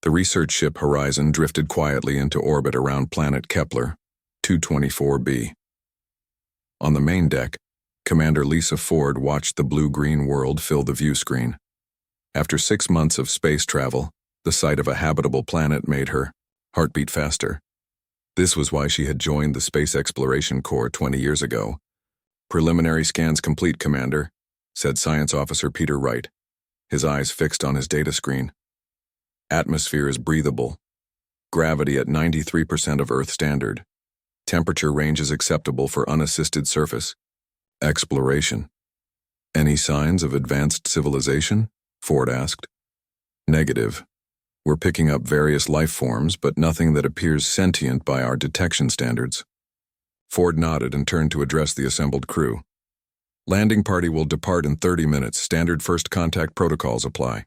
The research ship Horizon drifted quietly into orbit around planet Kepler, 224b. On the main deck, Commander Lisa Ford watched the blue-green world fill the view screen. After 6 months of space travel, the sight of a habitable planet made her heart beat faster. This was why she had joined the Space Exploration Corps 20 years ago. "Preliminary scans complete, Commander," said Science Officer Peter Wright, his eyes fixed on his data screen. "Atmosphere is breathable. Gravity at 93% of Earth standard. Temperature range is acceptable for unassisted surface. Exploration. Any signs of advanced civilization?" Ford asked. "Negative. We're picking up various life forms, but nothing that appears sentient by our detection standards." Ford nodded and turned to address the assembled crew. "Landing party will depart in 30 minutes. Standard first contact protocols apply."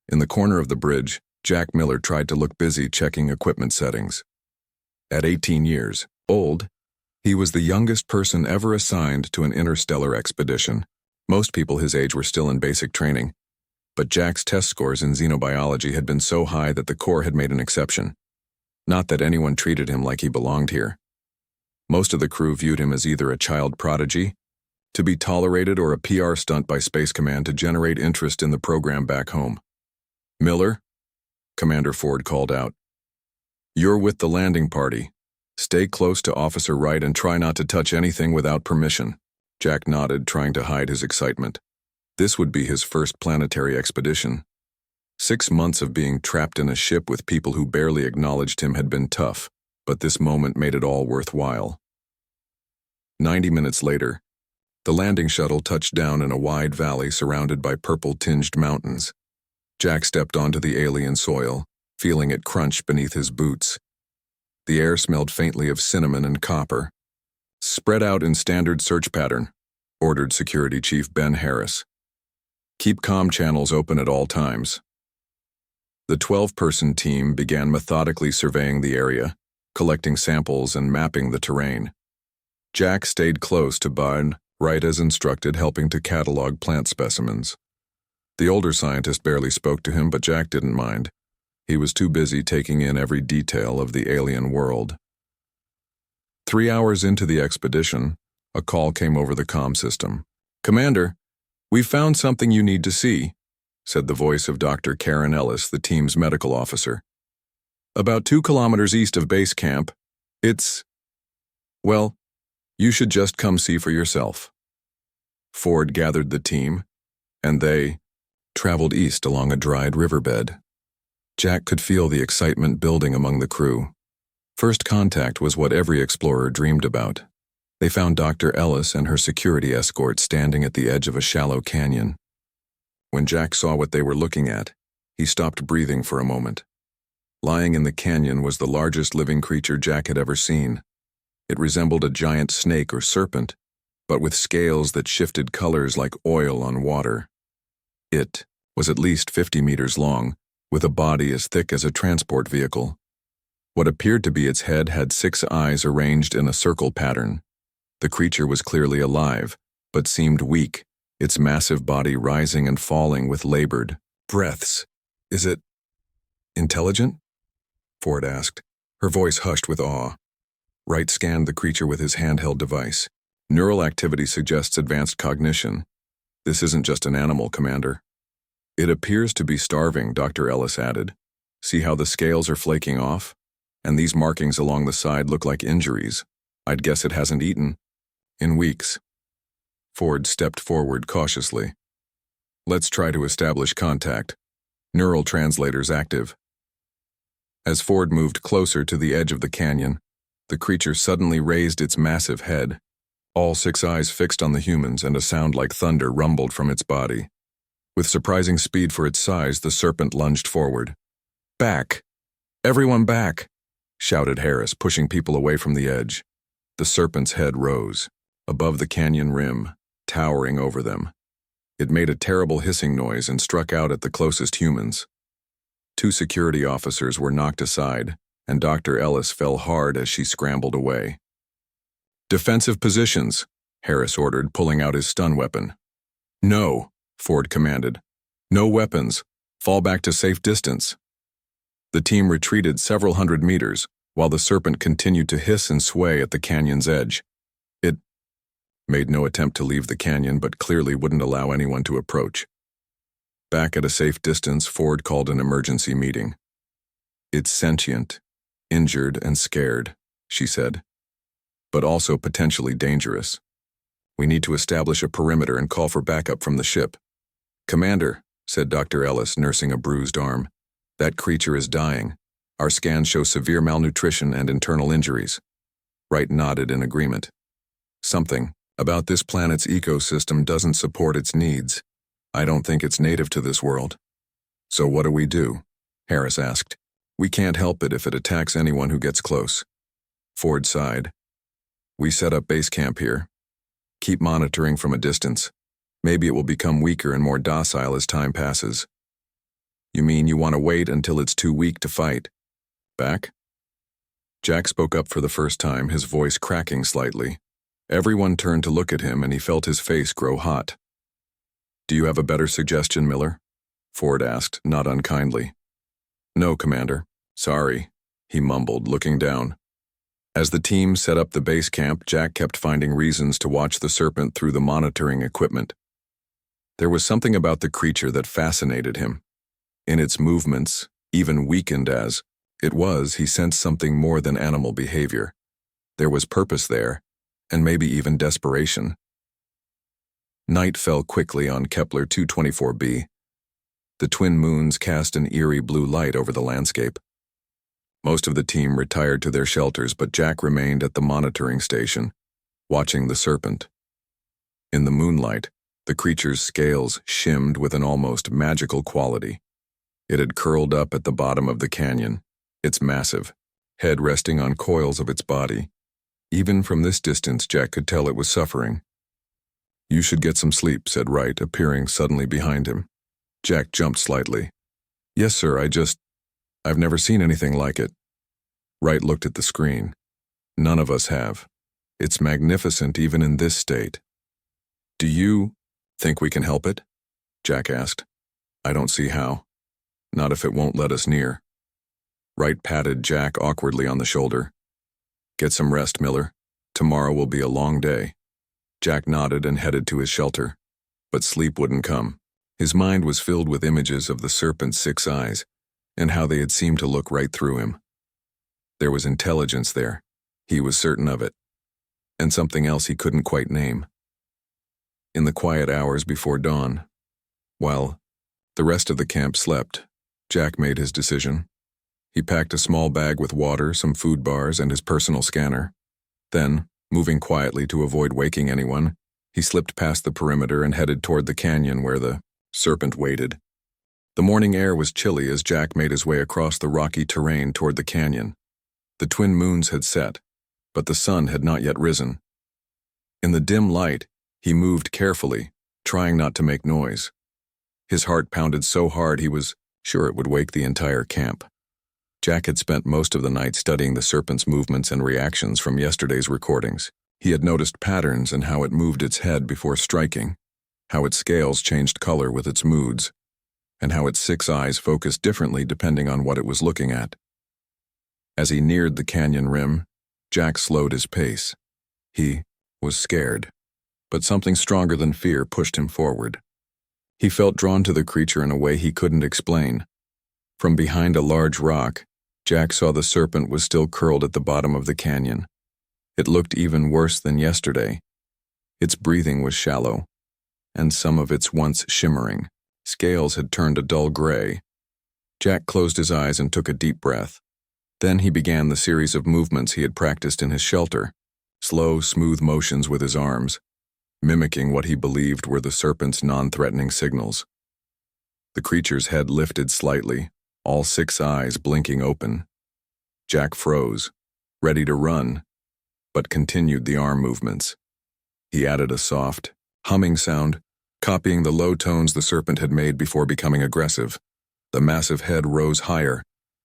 In the corner of the bridge, Jack Miller tried to look busy checking equipment settings. At 18 years old, he was the youngest person ever assigned to an interstellar expedition. Most people his age were still in basic training, but Jack's test scores in xenobiology had been so high that the Corps had made an exception. Not that anyone treated him like he belonged here. Most of the crew viewed him as either a child prodigy, to be tolerated, or a PR stunt by Space Command to generate interest in the program back home. "Miller," Commander Ford called out, "you're with the landing party. Stay close to Officer Wright and try not to touch anything without permission." Jack nodded, trying to hide his excitement. This would be his first planetary expedition. 6 months of being trapped in a ship with people who barely acknowledged him had been tough, but this moment made it all worthwhile. 90 minutes later, the landing shuttle touched down in a wide valley surrounded by purple-tinged mountains. Jack stepped onto the alien soil, feeling it crunch beneath his boots. The air smelled faintly of cinnamon and copper. "Spread out in standard search pattern," ordered Security Chief Ben Harris. "Keep comm channels open at all times." The 12-person team began methodically surveying the area, collecting samples and mapping the terrain. Jack stayed close to Bud, Wright as instructed, helping to catalog plant specimens. The older scientist barely spoke to him, but Jack didn't mind. He was too busy taking in every detail of the alien world. 3 hours into the expedition, a call came over the comm system. "Commander, we found something you need to see," said the voice of Dr. Karen Ellis, the team's medical officer. "About 2 kilometers east of base camp. Well, you should just come see for yourself." Ford gathered the team, and they traveled east along a dried riverbed. Jack could feel the excitement building among the crew. First contact was what every explorer dreamed about. They found Dr. Ellis and her security escort standing at the edge of a shallow canyon. When Jack saw what they were looking at, he stopped breathing for a moment. Lying in the canyon was the largest living creature Jack had ever seen. It resembled a giant snake or serpent, but with scales that shifted colors like oil on water. It was at least 50 meters long, with a body as thick as a transport vehicle. What appeared to be its head had 6 eyes arranged in a circle pattern. The creature was clearly alive, but seemed weak, its massive body rising and falling with labored breaths. "Is it intelligent?" Ford asked, her voice hushed with awe. Wright scanned the creature with his handheld device. "Neural activity suggests advanced cognition. This isn't just an animal, Commander." "It appears to be starving," Dr. Ellis added. "See how the scales are flaking off? And these markings along the side look like injuries. I'd guess it hasn't eaten in weeks." Ford stepped forward cautiously. "Let's try to establish contact. Neural translators active." As Ford moved closer to the edge of the canyon, the creature suddenly raised its massive head. All 6 eyes fixed on the humans, and a sound like thunder rumbled from its body. With surprising speed for its size, the serpent lunged forward. "Back! Everyone back!" shouted Harris, pushing people away from the edge. The serpent's head rose, above the canyon rim, towering over them. It made a terrible hissing noise and struck out at the closest humans. 2 security officers were knocked aside, and Dr. Ellis fell hard as she scrambled away. "Defensive positions," Harris ordered, pulling out his stun weapon. "No," Ford commanded. "No weapons. Fall back to safe distance." The team retreated several hundred meters, while the serpent continued to hiss and sway at the canyon's edge. It made no attempt to leave the canyon, but clearly wouldn't allow anyone to approach. Back at a safe distance, Ford called an emergency meeting. "It's sentient, injured, and scared," she said, "but also potentially dangerous. We need to establish a perimeter and call for backup from the ship." "Commander," said Dr. Ellis, nursing a bruised arm, "that creature is dying. Our scans show severe malnutrition and internal injuries." Wright nodded in agreement. "Something about this planet's ecosystem doesn't support its needs. I don't think it's native to this world." "So what do we do?" Harris asked. "We can't help it if it attacks anyone who gets close." Ford sighed. "We set up base camp here. Keep monitoring from a distance. Maybe it will become weaker and more docile as time passes." "You mean you want to wait until it's too weak to fight?" "Back?" Jack spoke up for the first time, his voice cracking slightly. Everyone turned to look at him, and he felt his face grow hot. "Do you have a better suggestion, Miller?" Ford asked, not unkindly. "No, Commander. Sorry," he mumbled, looking down. As the team set up the base camp, Jack kept finding reasons to watch the Serpent through the monitoring equipment. There was something about the creature that fascinated him. In its movements, even weakened as it was, he sensed something more than animal behavior. There was purpose there, and maybe even desperation. Night fell quickly on Kepler 224b. The twin moons cast an eerie blue light over the landscape. Most of the team retired to their shelters, but Jack remained at the monitoring station, watching the Serpent. In the moonlight, the creature's scales shimmed with an almost magical quality. It had curled up at the bottom of the canyon, its massive head resting on coils of its body. Even from this distance, Jack could tell it was suffering. "You should get some sleep," said Wright, appearing suddenly behind him. Jack jumped slightly. "Yes, sir, I've never seen anything like it." Wright looked at the screen. "None of us have. It's magnificent even in this state." "Do you think we can help it?" Jack asked. "I don't see how. Not if it won't let us near." Wright patted Jack awkwardly on the shoulder. "Get some rest, Miller. Tomorrow will be a long day." Jack nodded and headed to his shelter. But sleep wouldn't come. His mind was filled with images of the Serpent's 6 eyes, and how they had seemed to look right through him. There was intelligence there. He was certain of it. And something else he couldn't quite name. In the quiet hours before dawn, while the rest of the camp slept, Jack made his decision. He packed a small bag with water, some food bars, and his personal scanner. Then, moving quietly to avoid waking anyone, he slipped past the perimeter and headed toward the canyon where the Serpent waited. The morning air was chilly as Jack made his way across the rocky terrain toward the canyon. The twin moons had set, but the sun had not yet risen. In the dim light, he moved carefully, trying not to make noise. His heart pounded so hard he was sure it would wake the entire camp. Jack had spent most of the night studying the Serpent's movements and reactions from yesterday's recordings. He had noticed patterns in how it moved its head before striking, how its scales changed color with its moods, and how its 6 eyes focused differently depending on what it was looking at. As he neared the canyon rim, Jack slowed his pace. He was scared, but something stronger than fear pushed him forward. He felt drawn to the creature in a way he couldn't explain. From behind a large rock, Jack saw the Serpent was still curled at the bottom of the canyon. It looked even worse than yesterday. Its breathing was shallow, and some of its once shimmering scales had turned a dull gray. Jack closed his eyes and took a deep breath. Then he began the series of movements he had practiced in his shelter, slow, smooth motions with his arms, mimicking what he believed were the Serpent's non-threatening signals. The creature's head lifted slightly, all 6 eyes blinking open. Jack froze, ready to run, but continued the arm movements. He added a soft, humming sound, copying the low tones the Serpent had made before becoming aggressive. The massive head rose higher,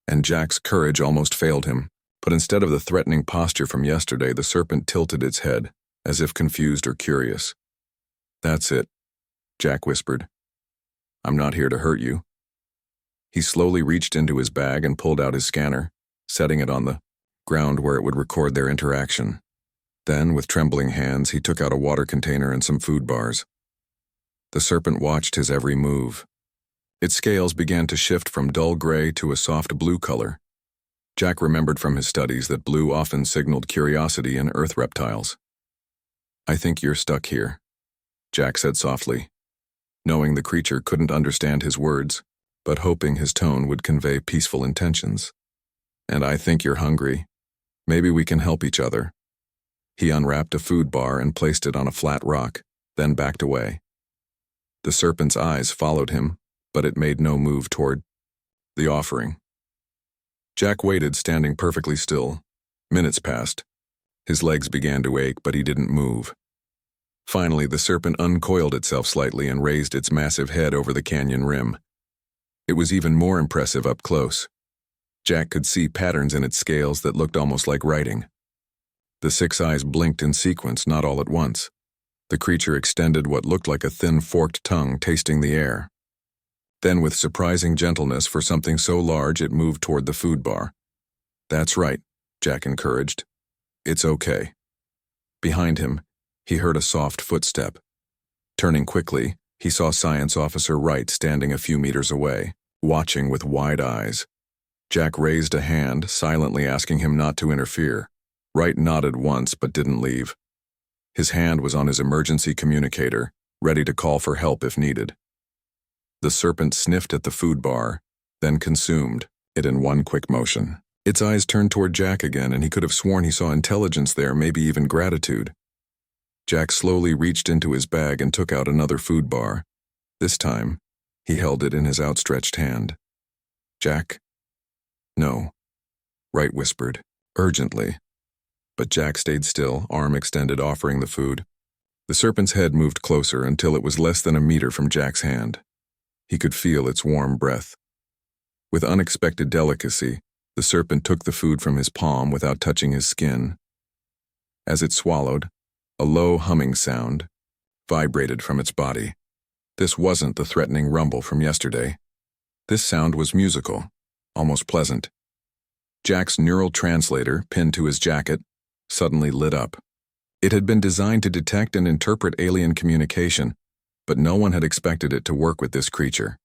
and Jack's courage almost failed him. But instead of the threatening posture from yesterday, the Serpent tilted its head, as if confused or curious. "That's it," Jack whispered. "I'm not here to hurt you." He slowly reached into his bag and pulled out his scanner, setting it on the ground where it would record their interaction. Then, with trembling hands, he took out a water container and some food bars. The serpent watched his every move. Its scales began to shift from dull gray to a soft blue color. Jack remembered from his studies that blue often signaled curiosity in earth reptiles. "I think you're stuck here," Jack said softly, knowing the creature couldn't understand his words, but hoping his tone would convey peaceful intentions. "And I think you're hungry. Maybe we can help each other." He unwrapped a food bar and placed it on a flat rock, then backed away. The serpent's eyes followed him, but it made no move toward the offering. Jack waited, standing perfectly still. Minutes passed. His legs began to ache, but he didn't move. Finally, the serpent uncoiled itself slightly and raised its massive head over the canyon rim. It was even more impressive up close. Jack could see patterns in its scales that looked almost like writing. The 6 eyes blinked in sequence, not all at once. The creature extended what looked like a thin forked tongue, tasting the air. Then, with surprising gentleness for something so large, it moved toward the food bar. "That's right," Jack encouraged. "It's okay." Behind him, he heard a soft footstep. Turning quickly, he saw Science Officer Wright standing a few meters away, watching with wide eyes. Jack raised a hand, silently asking him not to interfere. Wright nodded once but didn't leave. His hand was on his emergency communicator, ready to call for help if needed. The serpent sniffed at the food bar, then consumed it in one quick motion. Its eyes turned toward Jack again, and he could have sworn he saw intelligence there, maybe even gratitude. Jack slowly reached into his bag and took out another food bar. This time, he held it in his outstretched hand. "Jack?" "No," Wright whispered, urgently. But Jack stayed still, arm extended, offering the food. The serpent's head moved closer until it was less than a meter from Jack's hand. He could feel its warm breath. With unexpected delicacy, the serpent took the food from his palm without touching his skin. As it swallowed, a low humming sound vibrated from its body. This wasn't the threatening rumble from yesterday. This sound was musical, almost pleasant. Jack's neural translator, pinned to his jacket, suddenly lit up. It had been designed to detect and interpret alien communication, but no one had expected it to work with this creature.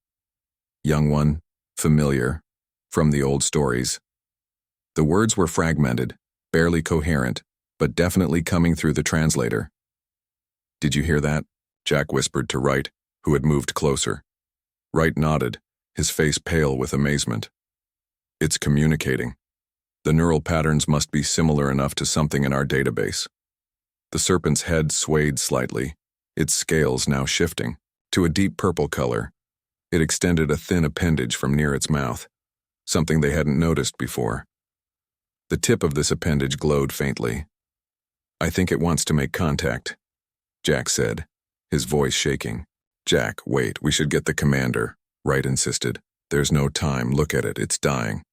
Young one, familiar, from the old stories. The words were fragmented, barely coherent, but definitely coming through the translator. "Did you hear that?" Jack whispered to Wright, who had moved closer. Wright nodded, his face pale with amazement. "It's communicating. The neural patterns must be similar enough to something in our database." The serpent's head swayed slightly, its scales now shifting to a deep purple color. It extended a thin appendage from near its mouth, something they hadn't noticed before. The tip of this appendage glowed faintly. "I think it wants to make contact," Jack said, his voice shaking. "Jack, wait, we should get the commander," Wright insisted. "There's no time, look at it, it's dying."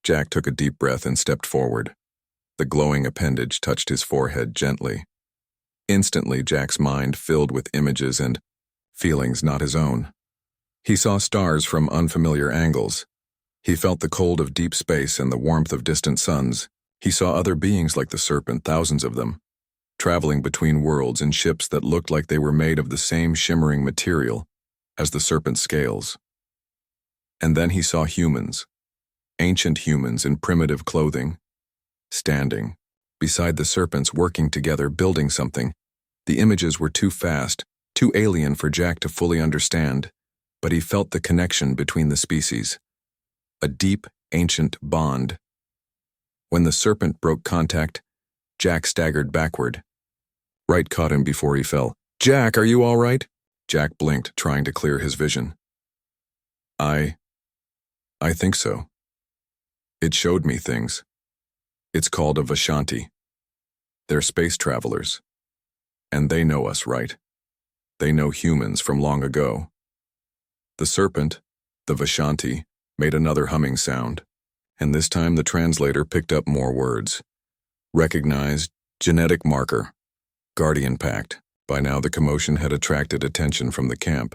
Jack took a deep breath and stepped forward. The glowing appendage touched his forehead gently. Instantly, Jack's mind filled with images and feelings not his own. He saw stars from unfamiliar angles. He felt the cold of deep space and the warmth of distant suns. He saw other beings like the serpent, thousands of them, traveling between worlds in ships that looked like they were made of the same shimmering material as the serpent's scales. And then he saw humans, ancient humans in primitive clothing, standing beside the serpents, working together, building something. The images were too fast, too alien for Jack to fully understand, but he felt the connection between the species. A deep, ancient bond. When the serpent broke contact, Jack staggered backward. Wright caught him before he fell. "Jack, are you all right?" Jack blinked, trying to clear his vision. I think so. It showed me things. It's called a Vishanti. They're space travelers. And they know us, right? They know humans from long ago." The serpent, the Vishanti, made another humming sound, and this time the translator picked up more words. Recognized, genetic marker, guardian pact. By now the commotion had attracted attention from the camp.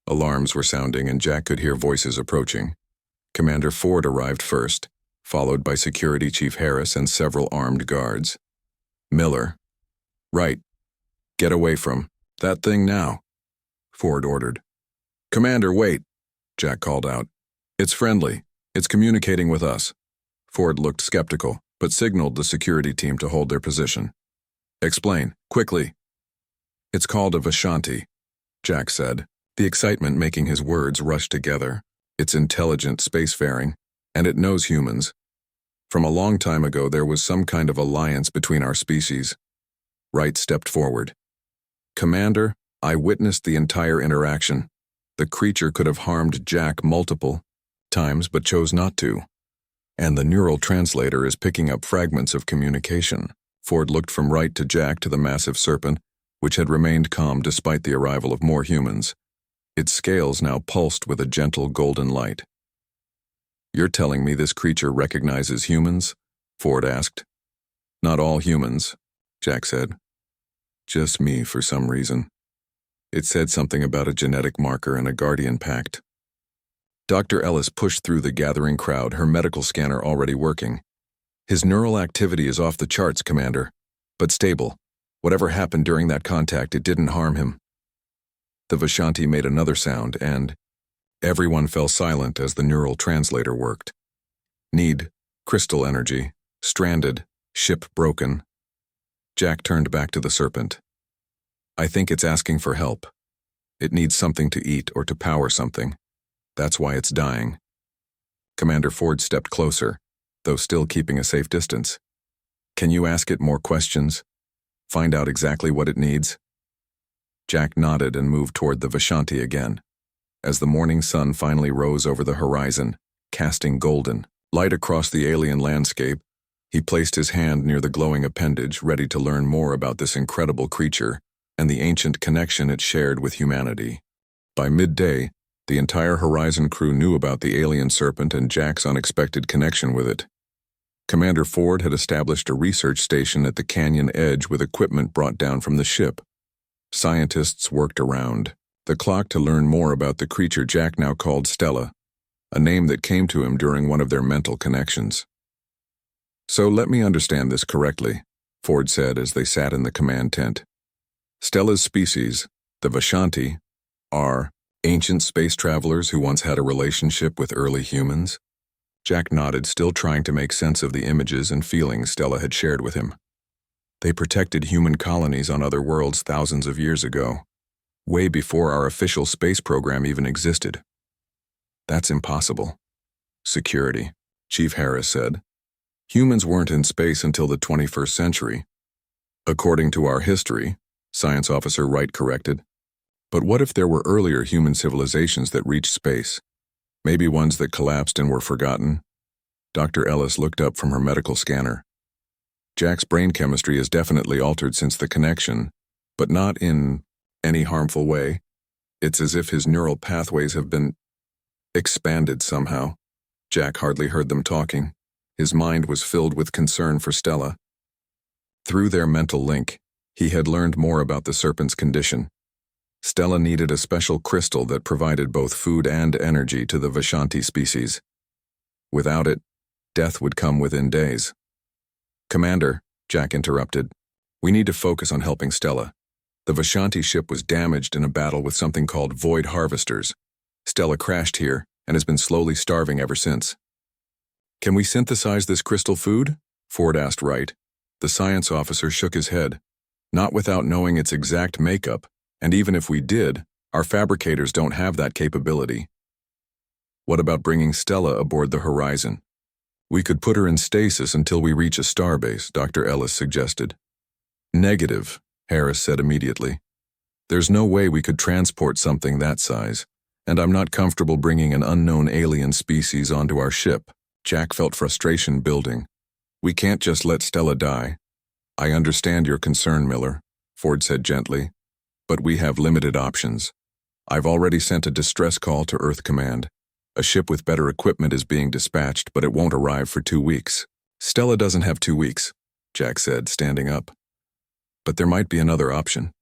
Alarms were sounding and Jack could hear voices approaching. Commander Ford arrived first, followed by Security Chief Harris and several armed guards. Miller. Right. Get away from that thing now, Ford ordered. Commander, wait, Jack called out. It's friendly. It's communicating with us. Ford looked skeptical, but signaled the security team to hold their position. Explain, quickly. It's called a Vishanti, Jack said, the excitement making his words rush together. It's intelligent spacefaring, and it knows humans. From a long time ago, there was some kind of alliance between our species. Wright stepped forward. Commander, I witnessed the entire interaction. The creature could have harmed Jack multiple times, but chose not to. And the neural translator is picking up fragments of communication. Ford looked from Wright to Jack to the massive Serpent, which had remained calm despite the arrival of more humans. Its scales now pulsed with a gentle golden light. You're telling me this creature recognizes humans? Ford asked. Not all humans, Jack said. Just me for some reason. It said something about a genetic marker and a guardian pact. Dr. Ellis pushed through the gathering crowd, her medical scanner already working. His neural activity is off the charts, Commander, but stable. Whatever happened during that contact, it didn't harm him. The Vishanti made another sound, and everyone fell silent as the neural translator worked. Need, crystal energy, stranded, ship broken. Jack turned back to the Serpent. I think it's asking for help. It needs something to eat or to power something. That's why it's dying. Commander Ford stepped closer, though still keeping a safe distance. Can you ask it more questions? Find out exactly what it needs? Jack nodded and moved toward the Vishanti again. As the morning sun finally rose over the horizon, casting golden light across the alien landscape, he placed his hand near the glowing appendage, ready to learn more about this incredible creature and the ancient connection it shared with humanity. By midday, the entire Horizon crew knew about the alien Serpent and Jack's unexpected connection with it. Commander Ford had established a research station at the canyon edge with equipment brought down from the ship. Scientists worked around the clock to learn more about the creature Jack now called Stella, a name that came to him during one of their mental connections. So let me understand this correctly, Ford said as they sat in the command tent. Stella's species, the Vishanti, are ancient space travelers who once had a relationship with early humans? Jack nodded, still trying to make sense of the images and feelings Stella had shared with him. They protected human colonies on other worlds thousands of years ago, way before our official space program even existed. That's impossible. Security, Chief Harris said. Humans weren't in space until the 21st century. According to our history, Science Officer Wright corrected. But what if there were earlier human civilizations that reached space? Maybe ones that collapsed and were forgotten? Dr. Ellis looked up from her medical scanner. Jack's brain chemistry is definitely altered since the connection, but not in any harmful way. It's as if his neural pathways have been expanded somehow. Jack hardly heard them talking. His mind was filled with concern for Stella. Through their mental link, he had learned more about the Serpent's condition. Stella needed a special crystal that provided both food and energy to the Vishanti species. Without it, death would come within days. Commander, Jack interrupted, we need to focus on helping Stella. The Vishanti ship was damaged in a battle with something called void harvesters. Stella crashed here and has been slowly starving ever since. Can we synthesize this crystal food? Ford asked Wright. The science officer shook his head. Not without knowing its exact makeup, and even if we did, our fabricators don't have that capability. What about bringing Stella aboard the Horizon? We could put her in stasis until we reach a starbase, Dr. Ellis suggested. Negative, Harris said immediately. There's no way we could transport something that size, and I'm not comfortable bringing an unknown alien species onto our ship. Jack felt frustration building. We can't just let Stella die. I understand your concern, Miller, Ford said gently, but we have limited options. I've already sent a distress call to Earth Command. A ship with better equipment is being dispatched, but it won't arrive for 2 weeks. Stella doesn't have 2 weeks, Jack said, standing up. But there might be another option.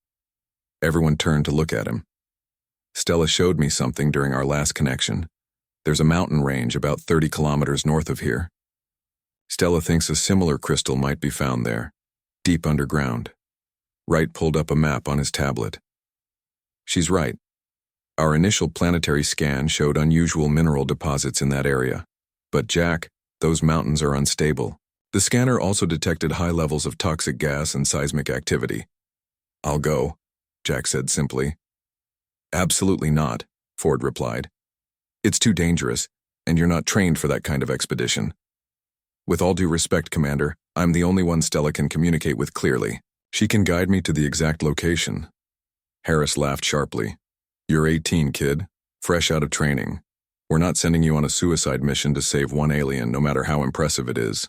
Everyone turned to look at him. Stella showed me something during our last connection. There's a mountain range about 30 kilometers north of here. Stella thinks a similar crystal might be found there, deep underground. Wright pulled up a map on his tablet. She's right. Our initial planetary scan showed unusual mineral deposits in that area. But Jack, those mountains are unstable. The scanner also detected high levels of toxic gas and seismic activity. I'll go, Jack said simply. Absolutely not, Ford replied. It's too dangerous, and you're not trained for that kind of expedition. With all due respect, Commander, I'm the only one Stella can communicate with clearly. She can guide me to the exact location. Harris laughed sharply. You're 18, kid, fresh out of training. We're not sending you on a suicide mission to save one alien, no matter how impressive it is.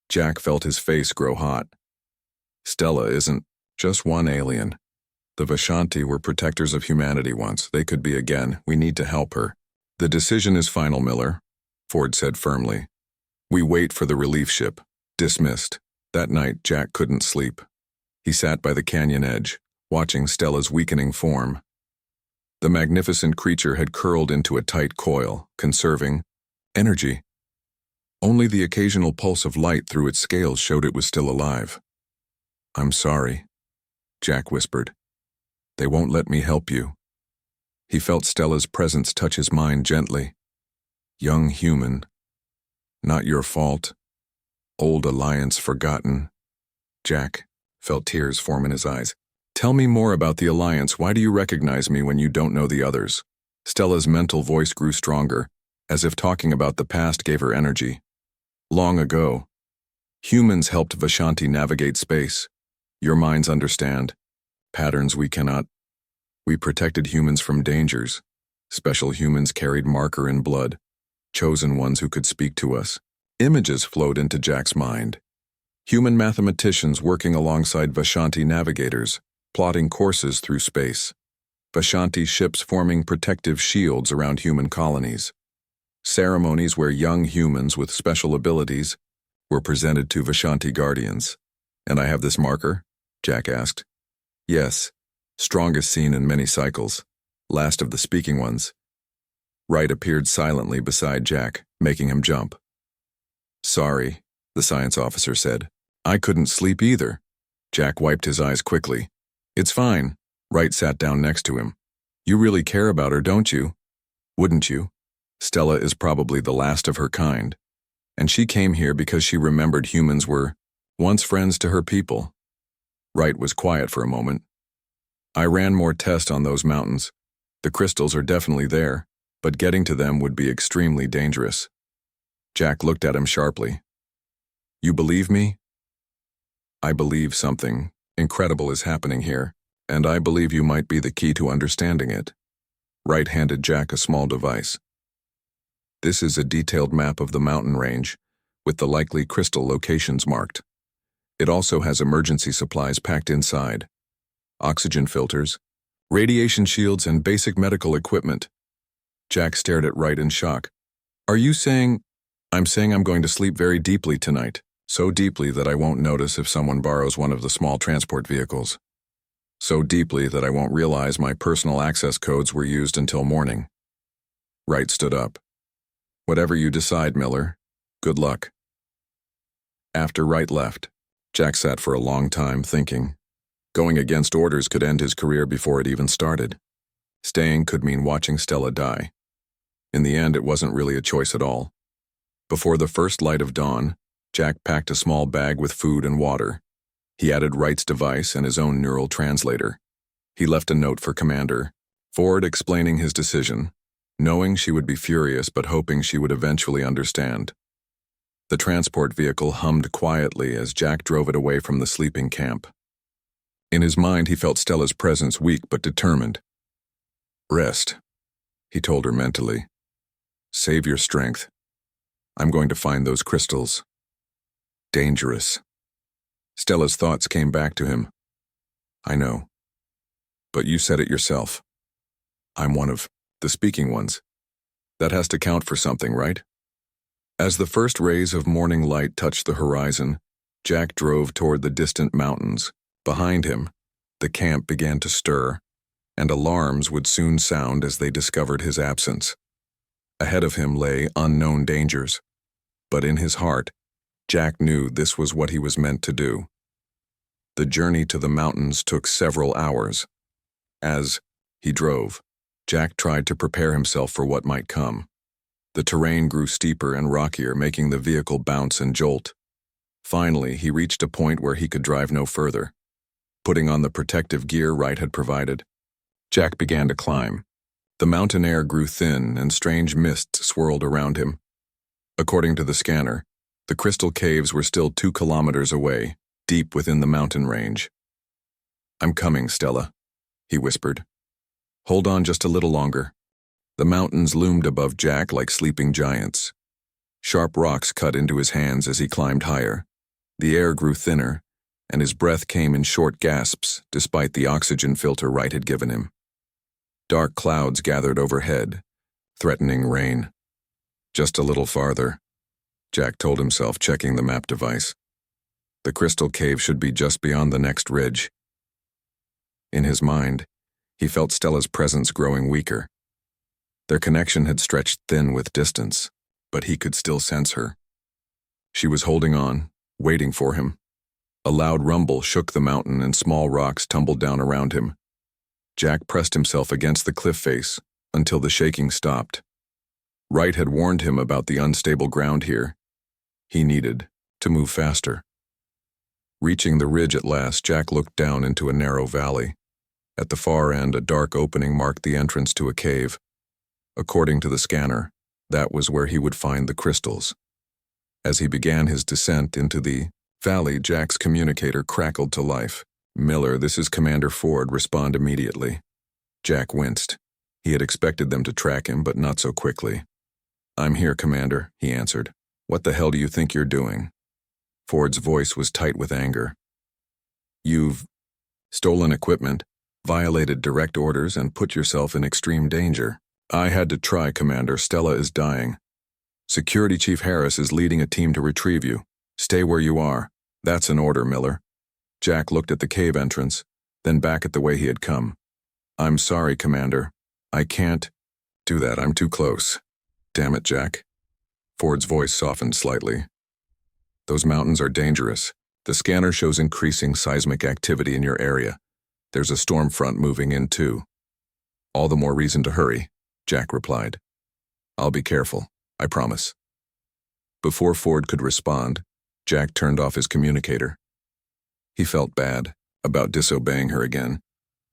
Jack felt his face grow hot. Stella isn't just one alien. The Vishanti were protectors of humanity once. They could be again. We need to help her. The decision is final, Miller, Ford said firmly. We wait for the relief ship. Dismissed. That night, Jack couldn't sleep. He sat by the canyon edge, watching Stella's weakening form. The magnificent creature had curled into a tight coil, conserving energy. Only the occasional pulse of light through its scales showed it was still alive. I'm sorry, Jack whispered. They won't let me help you. He felt Stella's presence touch his mind gently. Young human. Not your fault. Old alliance forgotten. Jack felt tears form in his eyes. Tell me more about the alliance. Why do you recognize me when you don't know the others? Stella's mental voice grew stronger, as if talking about the past gave her energy. Long ago, humans helped Vishanti navigate space. Your minds understand. Patterns we cannot. We protected humans from dangers. Special humans carried marker in blood. Chosen ones who could speak to us. Images flowed into Jack's mind. Human mathematicians working alongside Vishanti navigators, plotting courses through space. Vishanti ships forming protective shields around human colonies. Ceremonies where young humans with special abilities were presented to Vishanti guardians. And I have this marker? Jack asked. Yes, strongest seen in many cycles. Last of the speaking ones. Wright appeared silently beside Jack, making him jump. Sorry, the science officer said. I couldn't sleep either. Jack wiped his eyes quickly. It's fine. Wright sat down next to him. You really care about her, don't you? Wouldn't you? Stella is probably the last of her kind. And she came here because she remembered humans were once friends to her people. Wright was quiet for a moment. I ran more tests on those mountains. The crystals are definitely there, but getting to them would be extremely dangerous. Jack looked at him sharply. You believe me? I believe something incredible is happening here, and I believe you might be the key to understanding it. Wright handed Jack a small device. This is a detailed map of the mountain range, with the likely crystal locations marked. It also has emergency supplies packed inside. Oxygen filters, radiation shields, and basic medical equipment. Jack stared at Wright in shock. Are you saying... I'm saying I'm going to sleep very deeply tonight, so deeply that I won't notice if someone borrows one of the small transport vehicles. So deeply that I won't realize my personal access codes were used until morning. Wright stood up. Whatever you decide, Miller. Good luck. After Wright left, Jack sat for a long time thinking. Going against orders could end his career before it even started. Staying could mean watching Stella die. In the end, it wasn't really a choice at all. Before the first light of dawn, Jack packed a small bag with food and water. He added Wright's device and his own neural translator. He left a note for Commander Ford explaining his decision, knowing she would be furious but hoping she would eventually understand. The transport vehicle hummed quietly as Jack drove it away from the sleeping camp. In his mind, he felt Stella's presence weak but determined. Rest, he told her mentally. Save your strength. I'm going to find those crystals. Dangerous. Stella's thoughts came back to him. I know. But you said it yourself. I'm one of the speaking ones. That has to count for something, right? As the first rays of morning light touched the horizon, Jack drove toward the distant mountains. Behind him, the camp began to stir, and alarms would soon sound as they discovered his absence. Ahead of him lay unknown dangers, but in his heart, Jack knew this was what he was meant to do. The journey to the mountains took several hours. As he drove, Jack tried to prepare himself for what might come. The terrain grew steeper and rockier, making the vehicle bounce and jolt. Finally, he reached a point where he could drive no further. Putting on the protective gear Wright had provided, Jack began to climb. The mountain air grew thin and strange mists swirled around him. According to the scanner, the crystal caves were still 2 kilometers away, deep within the mountain range. "I'm coming, Stella," he whispered. "Hold on just a little longer." The mountains loomed above Jack like sleeping giants. Sharp rocks cut into his hands as he climbed higher. The air grew thinner, and his breath came in short gasps despite the oxygen filter Wright had given him. Dark clouds gathered overhead, threatening rain. Just a little farther, Jack told himself, checking the map device. The crystal cave should be just beyond the next ridge. In his mind, he felt Stella's presence growing weaker. Their connection had stretched thin with distance, but he could still sense her. She was holding on, waiting for him. A loud rumble shook the mountain and small rocks tumbled down around him. Jack pressed himself against the cliff face until the shaking stopped. Wright had warned him about the unstable ground here. He needed to move faster. Reaching the ridge at last, Jack looked down into a narrow valley. At the far end, a dark opening marked the entrance to a cave. According to the scanner, that was where he would find the crystals. As he began his descent into the valley, Jack's communicator crackled to life. "Miller, this is Commander Ford. Respond immediately." Jack winced. He had expected them to track him, but not so quickly. "I'm here, Commander," he answered. "What the hell do you think you're doing?" Ford's voice was tight with anger. "You've stolen equipment, violated direct orders, and put yourself in extreme danger." "I had to try, Commander. Stella is dying. Security Chief Harris is leading a team to retrieve you. Stay where you are. That's an order, Miller." Jack looked at the cave entrance, then back at the way he had come. "I'm sorry, Commander. I can't do that. I'm too close." "Damn it, Jack." Ford's voice softened slightly. "Those mountains are dangerous. The scanner shows increasing seismic activity in your area. There's a storm front moving in too." "All the more reason to hurry," Jack replied. "I'll be careful, I promise." Before Ford could respond, Jack turned off his communicator. He felt bad about disobeying her again,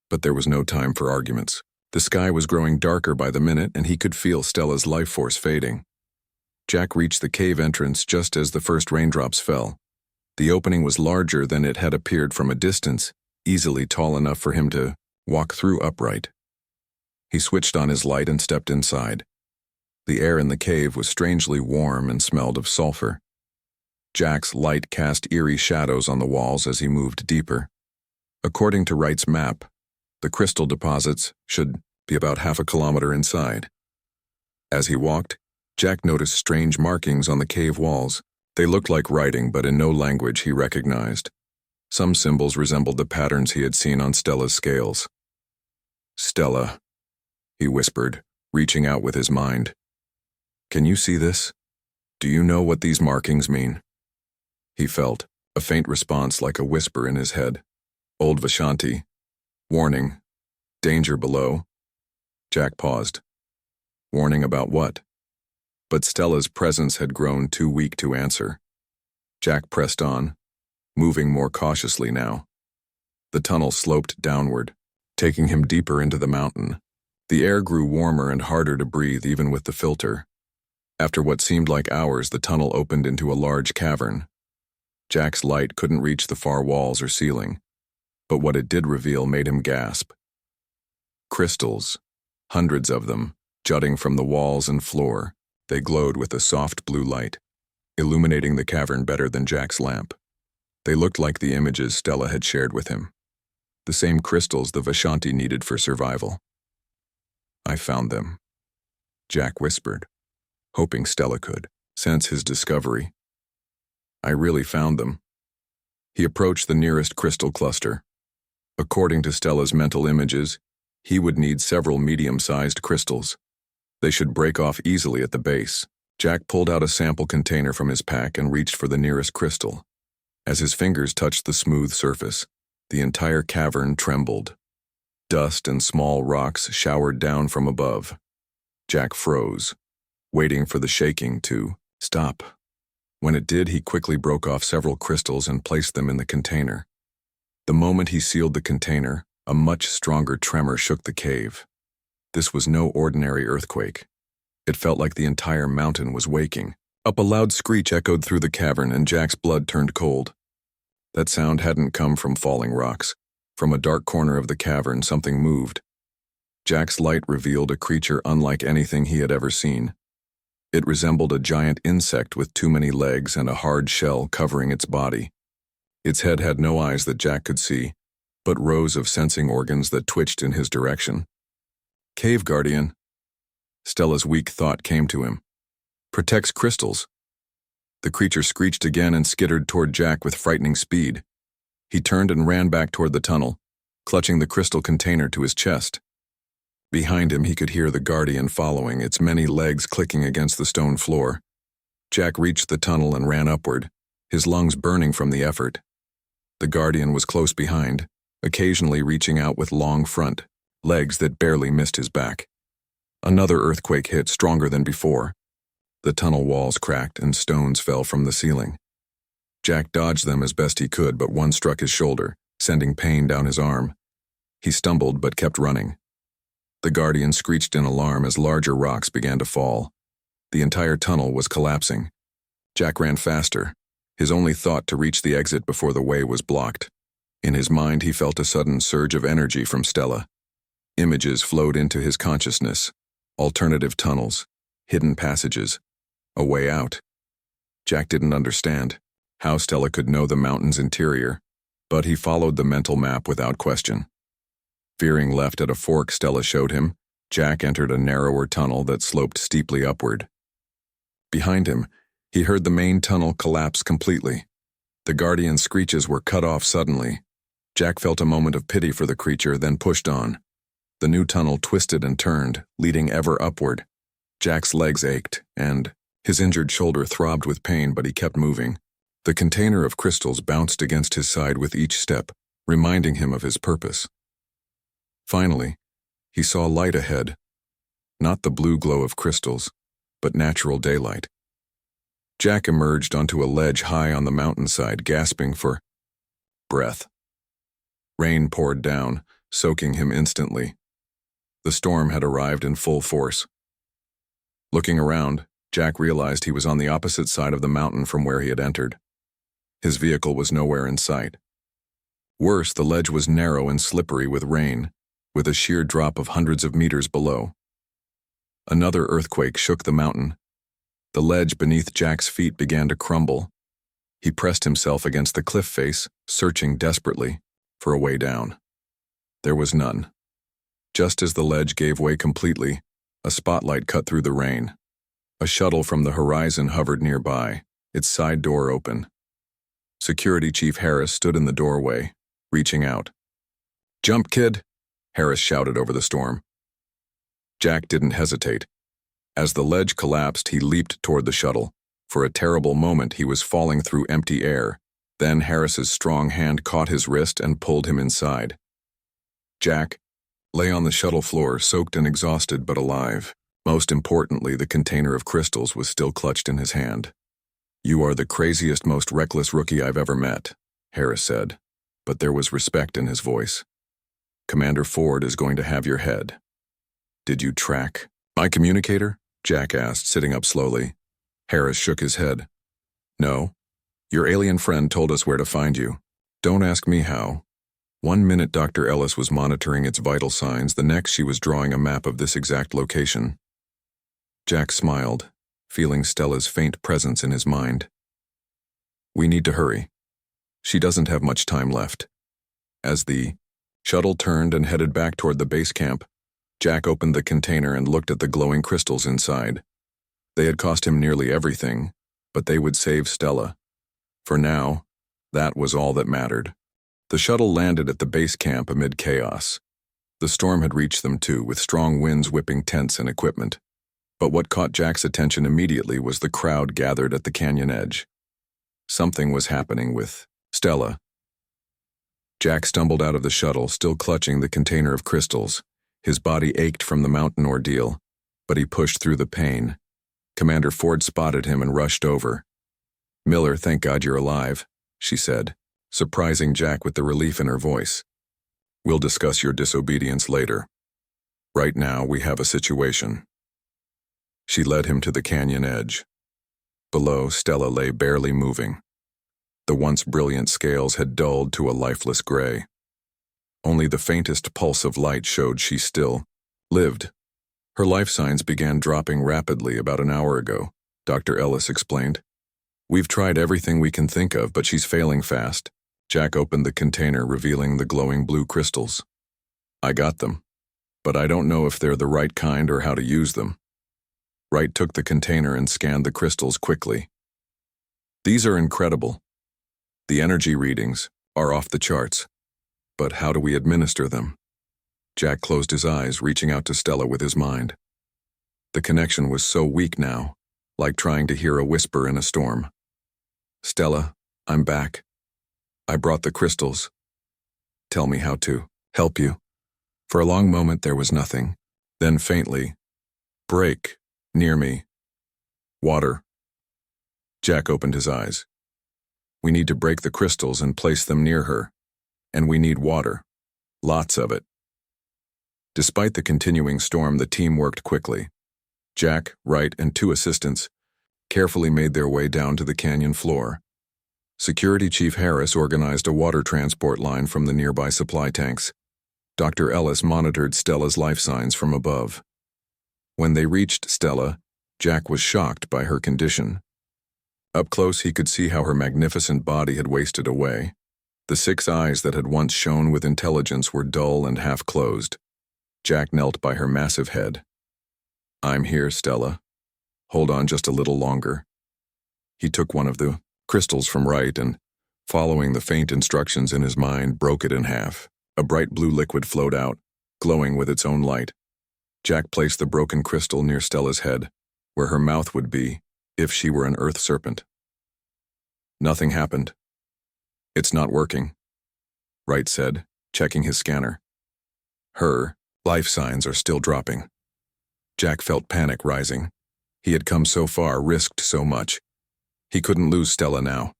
but there was no time for arguments. The sky was growing darker by the minute, and he could feel Stella's life force fading. Jack reached the cave entrance just as the first raindrops fell. The opening was larger than it had appeared from a distance, easily tall enough for him to walk through upright. He switched on his light and stepped inside. The air in the cave was strangely warm and smelled of sulfur. Jack's light cast eerie shadows on the walls as he moved deeper. According to Wright's map, the crystal deposits should be about half a kilometer inside. As he walked, Jack noticed strange markings on the cave walls. They looked like writing, but in no language he recognized. Some symbols resembled the patterns he had seen on Stella's scales. "Stella," he whispered, reaching out with his mind. "Can you see this? Do you know what these markings mean?" He felt a faint response like a whisper in his head. "Old Vishanti. Warning. Danger below." Jack paused. Warning about what? But Stella's presence had grown too weak to answer. Jack pressed on, moving more cautiously now. The tunnel sloped downward, taking him deeper into the mountain. The air grew warmer and harder to breathe even with the filter. After what seemed like hours, the tunnel opened into a large cavern. Jack's light couldn't reach the far walls or ceiling, but what it did reveal made him gasp. Crystals, hundreds of them, jutting from the walls and floor. They glowed with a soft blue light, illuminating the cavern better than Jack's lamp. They looked like the images Stella had shared with him, the same crystals the Vishanti needed for survival. "I found them," Jack whispered, hoping Stella could sense his discovery. "I really found them." He approached the nearest crystal cluster. According to Stella's mental images, he would need several medium-sized crystals. They should break off easily at the base. Jack pulled out a sample container from his pack and reached for the nearest crystal. As his fingers touched the smooth surface, the entire cavern trembled. Dust and small rocks showered down from above. Jack froze, waiting for the shaking to stop. When it did, he quickly broke off several crystals and placed them in the container. The moment he sealed the container, a much stronger tremor shook the cave. This was no ordinary earthquake. It felt like the entire mountain was waking. A loud screech echoed through the cavern, and Jack's blood turned cold. That sound hadn't come from falling rocks. From a dark corner of the cavern, something moved. Jack's light revealed a creature unlike anything he had ever seen. It resembled a giant insect with too many legs and a hard shell covering its body. Its head had no eyes that Jack could see, but rows of sensing organs that twitched in his direction. Cave Guardian. Stella's weak thought came to him. Protects crystals. The creature screeched again and skittered toward Jack with frightening speed. He turned and ran back toward the tunnel, clutching the crystal container to his chest. Behind him, he could hear the Guardian following, its many legs clicking against the stone floor. Jack reached the tunnel and ran upward, his lungs burning from the effort. The Guardian was close behind, occasionally reaching out with long front legs that barely missed his back. Another earthquake hit, stronger than before. The tunnel walls cracked and stones fell from the ceiling. Jack dodged them as best he could, but one struck his shoulder, sending pain down his arm. He stumbled but kept running. The Guardian screeched in alarm as larger rocks began to fall. The entire tunnel was collapsing. Jack ran faster, his only thought to reach the exit before the way was blocked. In his mind, he felt a sudden surge of energy from Stella. Images flowed into his consciousness. Alternative tunnels, hidden passages, a way out. Jack didn't understand how Stella could know the mountain's interior, but he followed the mental map without question. Veering left at a fork Stella showed him, Jack entered a narrower tunnel that sloped steeply upward. Behind him, he heard the main tunnel collapse completely. The Guardian's screeches were cut off suddenly. Jack felt a moment of pity for the creature, then pushed on. The new tunnel twisted and turned, leading ever upward. Jack's legs ached, and his injured shoulder throbbed with pain, but he kept moving. The container of crystals bounced against his side with each step, reminding him of his purpose. Finally, he saw light ahead. Not the blue glow of crystals, but natural daylight. Jack emerged onto a ledge high on the mountainside, gasping for breath. Rain poured down, soaking him instantly. The storm had arrived in full force. Looking around, Jack realized he was on the opposite side of the mountain from where he had entered. His vehicle was nowhere in sight. Worse, the ledge was narrow and slippery with rain, with a sheer drop of hundreds of meters below. Another earthquake shook the mountain. The ledge beneath Jack's feet began to crumble. He pressed himself against the cliff face, searching desperately for a way down. There was none. Just as the ledge gave way completely, a spotlight cut through the rain. A shuttle from the horizon hovered nearby, its side door open. Security Chief Harris stood in the doorway, reaching out. "Jump, kid," Harris shouted over the storm. Jack didn't hesitate. As the ledge collapsed, he leaped toward the shuttle. For a terrible moment, he was falling through empty air. Then Harris's strong hand caught his wrist and pulled him inside. Jack lay on the shuttle floor, soaked and exhausted but alive. Most importantly, the container of crystals was still clutched in his hand. "You are the craziest, most reckless rookie I've ever met," Harris said, but there was respect in his voice. "Commander Ford is going to have your head." "Did you track my communicator?" Jack asked, sitting up slowly. Harris shook his head. "No. Your alien friend told us where to find you. Don't ask me how. 1 minute Dr. Ellis was monitoring its vital signs, the next she was drawing a map of this exact location." Jack smiled, feeling Stella's faint presence in his mind. "We need to hurry. She doesn't have much time left." As the shuttle turned and headed back toward the base camp, Jack opened the container and looked at the glowing crystals inside. They had cost him nearly everything, but they would save Stella. For now, that was all that mattered. The shuttle landed at the base camp amid chaos. The storm had reached them too, with strong winds whipping tents and equipment. But what caught Jack's attention immediately was the crowd gathered at the canyon edge. Something was happening with Stella. Jack stumbled out of the shuttle, still clutching the container of crystals. His body ached from the mountain ordeal, but he pushed through the pain. Commander Ford spotted him and rushed over. "Miller, thank God you're alive," she said, surprising Jack with the relief in her voice. "We'll discuss your disobedience later. Right now, we have a situation." She led him to the canyon edge. Below, Stella lay barely moving. The once brilliant scales had dulled to a lifeless gray. Only the faintest pulse of light showed she still lived. Her life signs began dropping rapidly about an hour ago, Dr. Ellis explained. "We've tried everything we can think of, but she's failing fast." Jack opened the container, revealing the glowing blue crystals. "I got them, but I don't know if they're the right kind or how to use them." Wright took the container and scanned the crystals quickly. "These are incredible. The energy readings are off the charts. But how do we administer them?" Jack closed his eyes, reaching out to Stella with his mind. The connection was so weak now, like trying to hear a whisper in a storm. "Stella, I'm back. I brought the crystals. Tell me how to help you." For a long moment there was nothing. Then faintly, "Break, near me. Water." Jack opened his eyes. "We need to break the crystals and place them near her. And we need water. Lots of it." Despite the continuing storm, the team worked quickly. Jack, Wright, and 2 assistants carefully made their way down to the canyon floor. Security Chief Harris organized a water transport line from the nearby supply tanks. Dr. Ellis monitored Stella's life signs from above. When they reached Stella, Jack was shocked by her condition. Up close, he could see how her magnificent body had wasted away. The 6 eyes that had once shone with intelligence were dull and half-closed. Jack knelt by her massive head. "I'm here, Stella. Hold on just a little longer." He took one of the crystals from Wright and, following the faint instructions in his mind, broke it in half. A bright blue liquid flowed out, glowing with its own light. Jack placed the broken crystal near Stella's head, where her mouth would be if she were an earth serpent. Nothing happened. "It's not working," Wright said, checking his scanner. "Her life signs are still dropping." Jack felt panic rising. He had come so far, risked so much. He couldn't lose Stella now.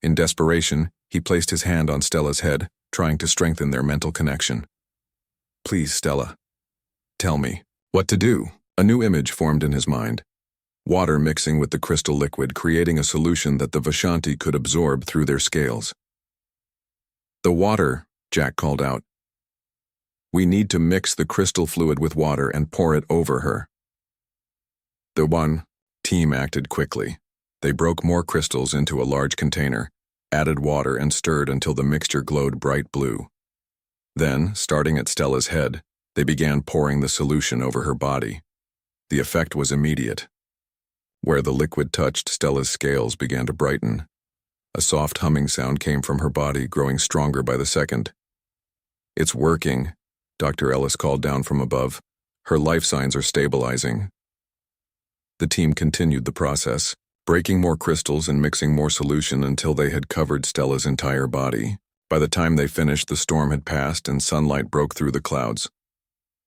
In desperation, he placed his hand on Stella's head, trying to strengthen their mental connection. "Please, Stella, tell me what to do." A new image formed in his mind. Water mixing with the crystal liquid, creating a solution that the Vishanti could absorb through their scales. "The water," Jack called out. "We need to mix the crystal fluid with water and pour it over her." The team acted quickly. They broke more crystals into a large container, added water, and stirred until the mixture glowed bright blue. Then, starting at Stella's head, they began pouring the solution over her body. The effect was immediate. Where the liquid touched, Stella's scales began to brighten. A soft humming sound came from her body, growing stronger by the second. "It's working," Dr. Ellis called down from above. "Her life signs are stabilizing." The team continued the process, breaking more crystals and mixing more solution until they had covered Stella's entire body. By the time they finished, the storm had passed and sunlight broke through the clouds.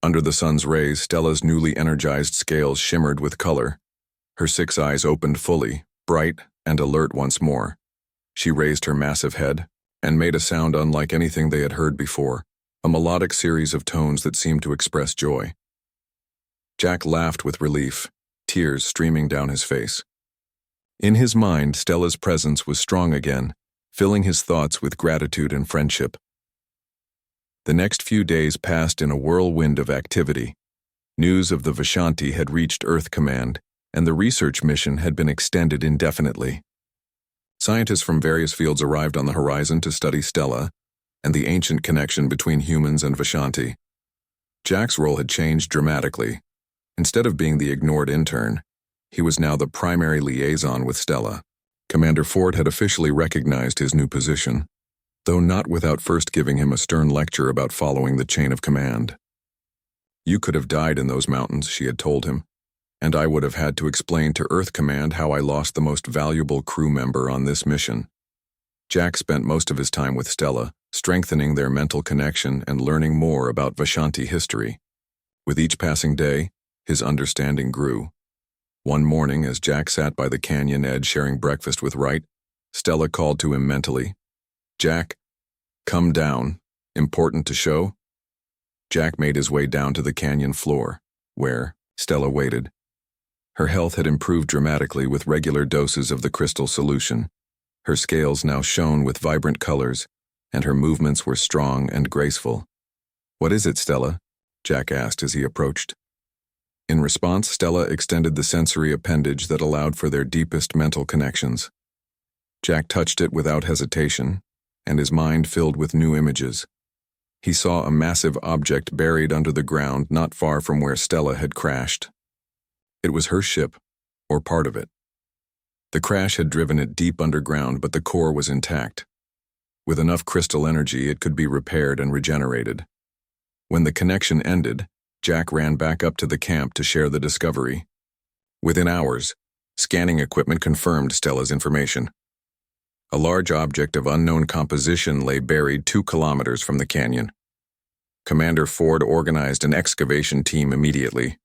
Under the sun's rays, Stella's newly energized scales shimmered with color. Her 6 eyes opened fully, bright and alert once more. She raised her massive head and made a sound unlike anything they had heard before, a melodic series of tones that seemed to express joy. Jack laughed with relief, tears streaming down his face. In his mind, Stella's presence was strong again, filling his thoughts with gratitude and friendship. The next few days passed in a whirlwind of activity. News of the Vishanti had reached Earth Command, and the research mission had been extended indefinitely. Scientists from various fields arrived on the horizon to study Stella and the ancient connection between humans and Vishanti. Jack's role had changed dramatically. Instead of being the ignored intern, he was now the primary liaison with Stella. Commander Ford had officially recognized his new position, though not without first giving him a stern lecture about following the chain of command. "You could have died in those mountains," she had told him, and I would have had to explain to Earth Command how I lost the most valuable crew member on this mission. Jack spent most of his time with Stella, strengthening their mental connection and learning more about Vishanti history. With each passing day, his understanding grew. One morning, as Jack sat by the canyon edge sharing breakfast with Wright, Stella called to him mentally. "Jack, come down. Important to show?" Jack made his way down to the canyon floor, where Stella waited. Her health had improved dramatically with regular doses of the crystal solution. Her scales now shone with vibrant colors, and her movements were strong and graceful. "What is it, Stella?" Jack asked as he approached. In response, Stella extended the sensory appendage that allowed for their deepest mental connections. Jack touched it without hesitation, and his mind filled with new images. He saw a massive object buried under the ground not far from where Stella had crashed. It was her ship, or part of it. The crash had driven it deep underground, but the core was intact. With enough crystal energy, it could be repaired and regenerated. When the connection ended, Jack ran back up to the camp to share the discovery. Within hours, scanning equipment confirmed Stella's information. A large object of unknown composition lay buried 2 kilometers from the canyon. Commander Ford organized an excavation team immediately.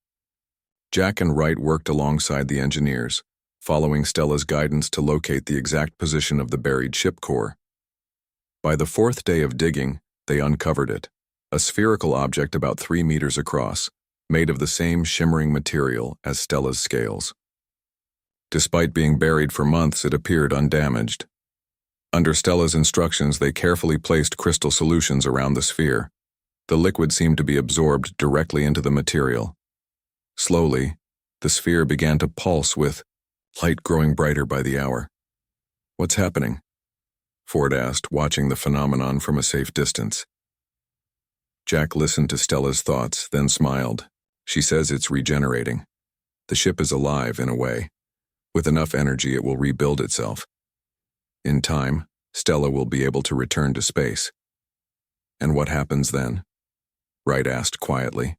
Jack and Wright worked alongside the engineers, following Stella's guidance to locate the exact position of the buried ship core. By the 4th day of digging, they uncovered it, a spherical object about 3 meters across, made of the same shimmering material as Stella's scales. Despite being buried for months, it appeared undamaged. Under Stella's instructions, they carefully placed crystal solutions around the sphere. The liquid seemed to be absorbed directly into the material. Slowly, the sphere began to pulse with light growing brighter by the hour. "What's happening?" Ford asked, watching the phenomenon from a safe distance. Jack listened to Stella's thoughts, then smiled. "She says it's regenerating. The ship is alive in a way. With enough energy, it will rebuild itself. In time, Stella will be able to return to space." "And what happens then?" Wright asked quietly.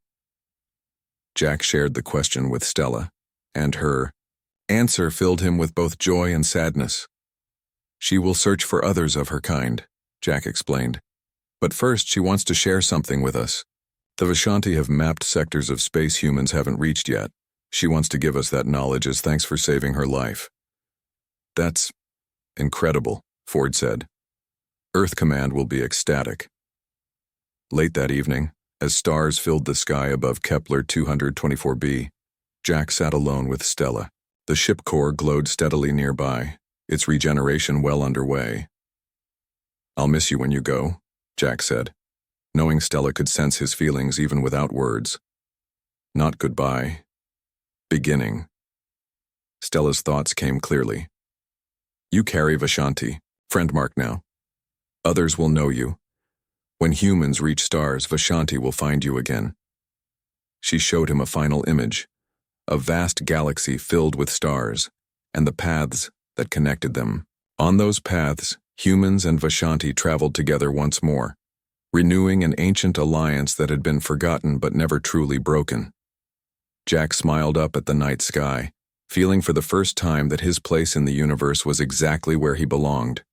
Jack shared the question with Stella, and her answer filled him with both joy and sadness. "She will search for others of her kind," Jack explained. "But first, she wants to share something with us. The Vishanti have mapped sectors of space humans haven't reached yet. She wants to give us that knowledge as thanks for saving her life." "That's incredible," Ford said. "Earth Command will be ecstatic." Late that evening, as stars filled the sky above Kepler 224b, Jack sat alone with Stella. The ship core glowed steadily nearby, its regeneration well underway. "I'll miss you when you go," Jack said, knowing Stella could sense his feelings even without words. Not goodbye. Beginning. Stella's thoughts came clearly. "You carry Vishanti, friend mark now. Others will know you. When humans reach stars, Vishanti will find you again." She showed him a final image, a vast galaxy filled with stars, and the paths that connected them. On those paths, humans and Vishanti traveled together once more, renewing an ancient alliance that had been forgotten but never truly broken. Jack smiled up at the night sky, feeling for the first time that his place in the universe was exactly where he belonged.